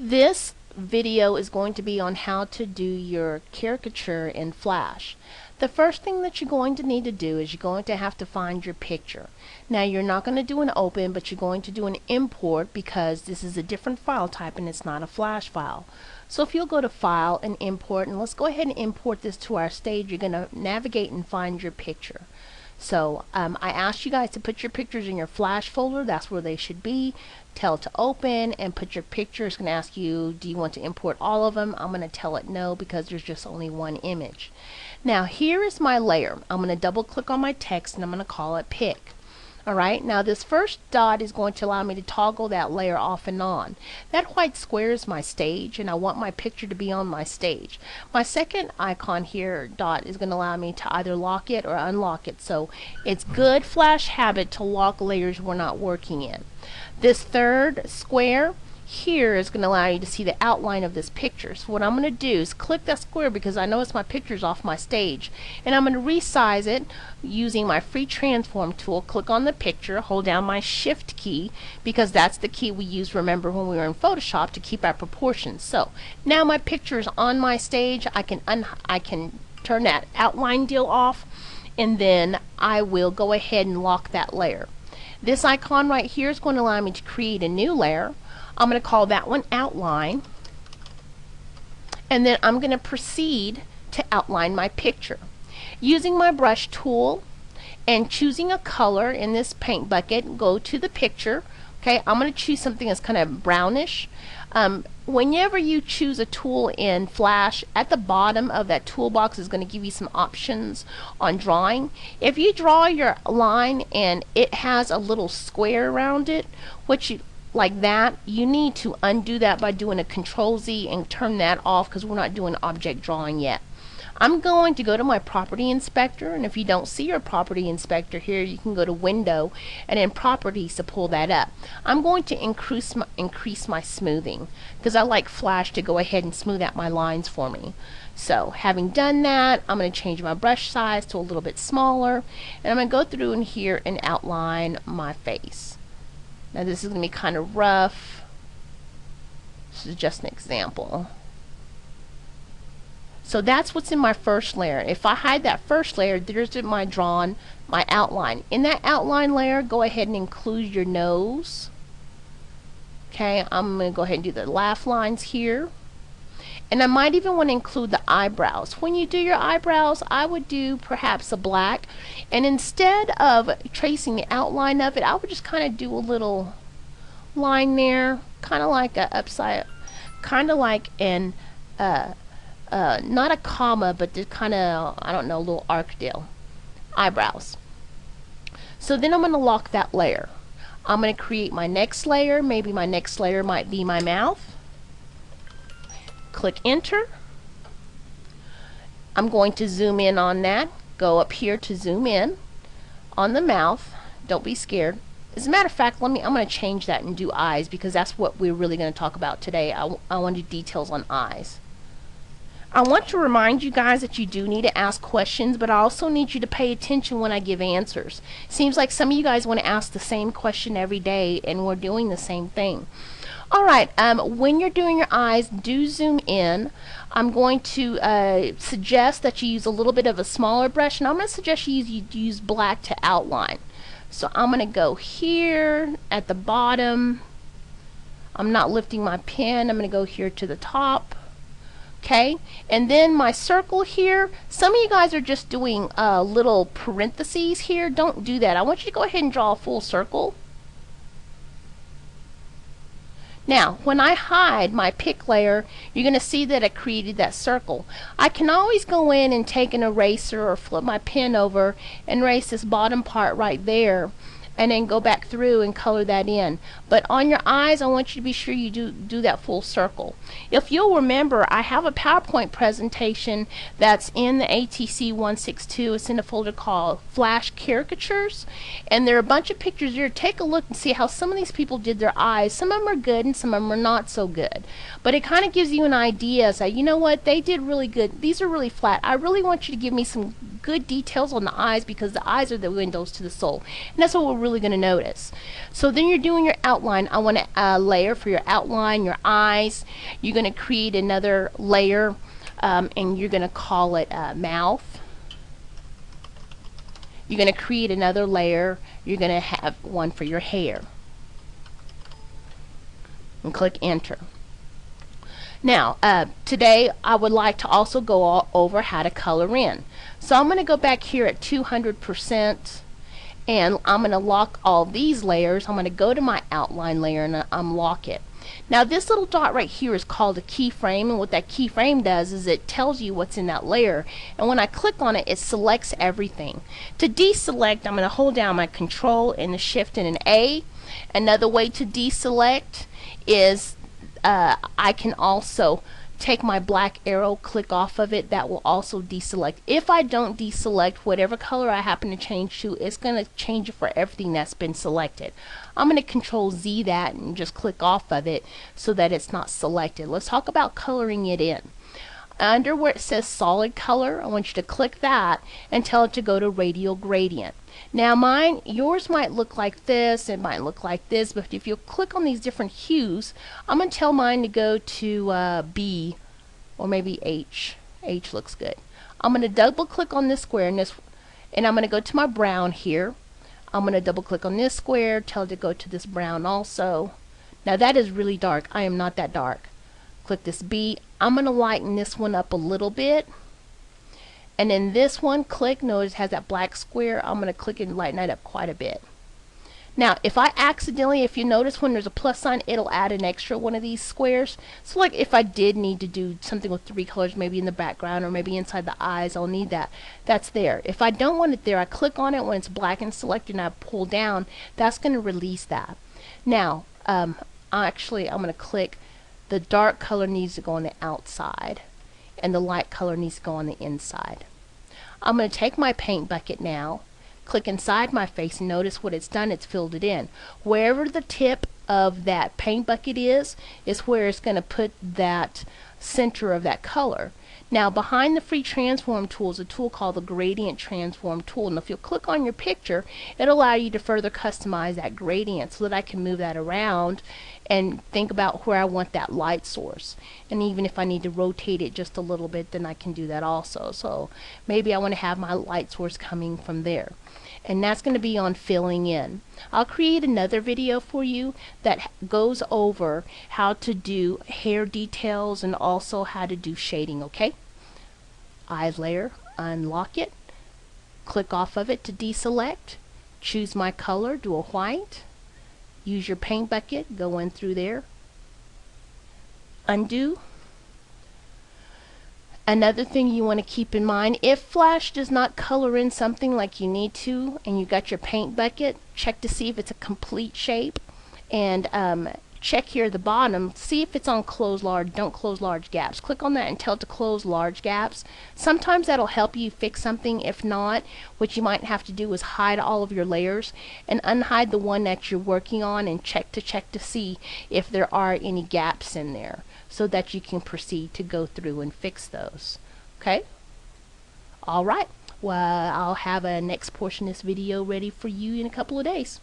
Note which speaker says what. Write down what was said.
Speaker 1: This video is going to be on how to do your caricature in Flash. The first thing that you're going to need to do is you're going to have to find your picture. Now you're not going to do an open, but you're going to do an import because this is a different file type and it's not a Flash file. So if you'll go to File and Import, and let's go ahead and import this to our stage, you're going to navigate and find your picture. So I asked you guys to put your pictures in your Flash folder. That's where they should be. Tell it to open and put your picture. It's going to ask you, do you want to import all of them? I'm going to tell it no because there's just only one image. Now here is my layer. I'm going to double click on my text and I'm going to call it pic. Alright, now this first dot is going to allow me to toggle that layer off and on. That white square is my stage and I want my picture to be on my stage. My second icon here, dot, is going to allow me to either lock it or unlock it. So it's good Flash habit to lock layers we're not working in. This third square here is going to allow you to see the outline of this picture. So what I'm going to do is click that square because I notice my picture's off my stage, and I'm going to resize it using my free transform tool. Click on the picture, hold down my shift key because that's the key we use, remember, when we were in Photoshop to keep our proportions. So now my picture is on my stage. I can turn that outline deal off, and then I will go ahead and lock that layer. This icon right here is going to allow me to create a new layer. I'm going to call that one outline, and then I'm going to proceed to outline my picture using my brush tool and choosing a color. In this paint bucket, go to the picture. Okay, I'm going to choose something that's kind of brownish. Whenever you choose a tool in Flash, at the bottom of that toolbox is going to give you some options on drawing. If you draw your line and it has a little square around it, like that, you need to undo that by doing a Control-Z and turn that off because we're not doing object drawing yet. I'm going to go to my property inspector, and if you don't see your property inspector here, you can go to window and then properties to pull that up. I'm going to increase my smoothing because I like Flash to go ahead and smooth out my lines for me. So having done that, I'm going to change my brush size to a little bit smaller, and I'm going to go through in here and outline my face. Now this is going to be kind of rough. This is just an example. So that's what's in my first layer. If I hide that first layer, there's my outline. In that outline layer, go ahead and include your nose. Okay, I'm going to go ahead and do the laugh lines here. And I might even want to include the eyebrows. When you do your eyebrows, I would do perhaps a black, and instead of tracing the outline of it, I would just kind of do a little line there, kind of like a upside, kind of like an not a comma, but just kind of, I don't know, a little arc deal. Eyebrows. So then I'm going to lock that layer. I'm going to create my next layer. Maybe my next layer might be my mouth. Click enter. I'm going to zoom in on that. Go up here to zoom in on the mouth. Don't be scared. As a matter of fact, I'm going to change that and do eyes because that's what we're really going to talk about today. I want to do details on eyes. I want to remind you guys that you do need to ask questions, but I also need you to pay attention when I give answers. Seems like some of you guys want to ask the same question every day, and we're doing the same thing. Alright, when you're doing your eyes, do zoom in. I'm going to suggest that you use a little bit of a smaller brush, and I'm going to suggest you use black to outline. So I'm going to go here at the bottom. I'm not lifting my pen. I'm going to go here to the top. Okay, and then my circle here, some of you guys are just doing little parentheses here. Don't do that. I want you to go ahead and draw a full circle. Now, when I hide my pic layer, you're going to see that I created that circle. I can always go in and take an eraser or flip my pen over and erase this bottom part right there, and then go back through and color that in. But on your eyes, I want you to be sure you do that full circle. If you'll remember, I have a PowerPoint presentation that's in the ATC 162. It's in a folder called Flash Caricatures, and there are a bunch of pictures here. Take a look and see how some of these people did their eyes. Some of them are good and some of them are not so good. But it kind of gives you an idea. Say, you know what, they did really good. These are really flat. I really want you to give me some good details on the eyes because the eyes are the windows to the soul. And that's what we're really really going to notice. So then you're doing your outline. I want a layer for your outline, your eyes. You're going to create another layer, and you're going to call it mouth. You're going to create another layer. You're going to have one for your hair. And click enter. Now, today I would like to also go over how to color in. So I'm going to go back here at 200%, and I'm going to lock all these layers. I'm going to go to my outline layer and unlock it. Now this little dot right here is called a keyframe, and what that keyframe does is it tells you what's in that layer, and when I click on it, it selects everything. To deselect, I'm going to hold down my control and the shift and an A. Another way to deselect is I can also take my black arrow, click off of it. That will also deselect. If I don't deselect, whatever color I happen to change to, it's going to change it for everything that's been selected. I'm going to control Z that and just click off of it so that it's not selected. Let's talk about coloring it in. Under where it says solid color, I want you to click that and tell it to go to radial gradient. Now yours might look like this, it might look like this, but if you click on these different hues, I'm going to tell mine to go to B or maybe H. H looks good. I'm going to double click on this square and I'm going to go to my brown here. I'm going to double click on this square, tell it to go to this brown also. Now that is really dark. I am not that dark. Click this B. I'm going to lighten this one up a little bit. And then this one, click, notice it has that black square. I'm going to click and lighten that up quite a bit. Now, if I accidentally, if you notice when there's a plus sign, it'll add an extra one of these squares. So like if I did need to do something with 3 colors, maybe in the background or maybe inside the eyes, I'll need that. That's there. If I don't want it there, I click on it when it's black and selected and I pull down, that's going to release that. Now, actually, I'm going to click. The dark color needs to go on the outside and the light color needs to go on the inside. I'm going to take my paint bucket now, click inside my face, and notice what it's done. It's filled it in. Wherever the tip of that paint bucket is where it's going to put that center of that color. Now behind the free transform tool is a tool called the gradient transform tool, and if you'll click on your picture, it'll allow you to further customize that gradient so that I can move that around and think about where I want that light source. And even if I need to rotate it just a little bit, then I can do that also. So maybe I want to have my light source coming from there. And that's going to be on filling in. I'll create another video for you that goes over how to do hair details and also how to do shading, okay? Eyes layer, unlock it, click off of it to deselect, choose my color, do a white, use your paint bucket, go in through there, undo. Another thing you want to keep in mind, if Flash does not color in something like you need to and you got your paint bucket, check to see if it's a complete shape, and check here at the bottom, see if it's on close large, don't close large gaps. Click on that and tell it to close large gaps. Sometimes that'll help you fix something. If not, what you might have to do is hide all of your layers and unhide the one that you're working on and check to see if there are any gaps in there, so that you can proceed to go through and fix those. Okay? Alright, well, I'll have a next portion of this video ready for you in a couple of days.